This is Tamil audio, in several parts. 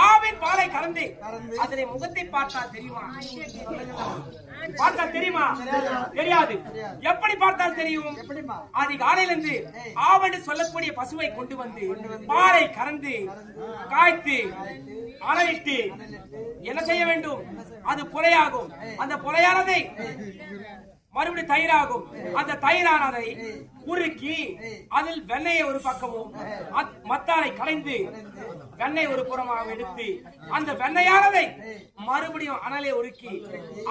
ஆவின் பாலை கலந்து அதனை முகத்தை பார்த்தால் தெரியுமா? பார்த்தால் தெரியுமா? தெரியாது. எப்படி பார்த்தால் தெரியும்? அதிகாலையிலிருந்து ஆவென்று சொல்லக்கூடிய பசுவை கொண்டு வந்து பாலை கறந்து காய்த்து அணையிட்டு என்ன செய்ய வேண்டும்? அது புறையாகும். அந்த புறையானதை மறுபடியும் தயிராகும். அந்த தயிரானதை உருக்கி அதில் வெண்ணெயை ஒரு பக்கமும் மத்தாரை கலைந்து வெண்ணெய் ஒரு புறமாக எடுத்து அந்த வெண்ணையானதை மறுபடியும் அனலை உருக்கி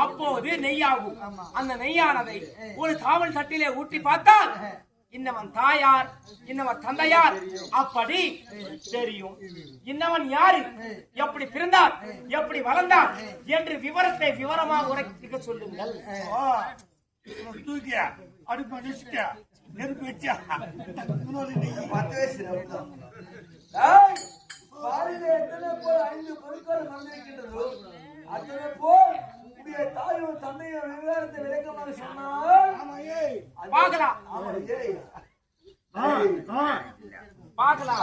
அப்போது நெய்யாகும். அந்த நெய்யானதை ஒரு தாவல் தட்டிலே ஊட்டி பார்த்தால் இன்னவன் தாயார், இன்னவன் தந்தையார் அப்படி தெரியும். இன்னவன் யாரு, எப்படி பிறந்தார், எப்படி வளர்ந்தார் என்று விவரத்தை விவரமாக உரைக்க சொல்லுங்கள். அடுப்பு நெருப்பு வச்சா 10 வயசு எத்தனை போல் 5 பொருட்கள் மறந்திருக்கின்றதோ அத்தனை போல் உடைய தாயும் தந்தையும் விவகாரத்தை விளக்கமாக சொன்னால் பார்க்கலாம். பார்க்கலாம்.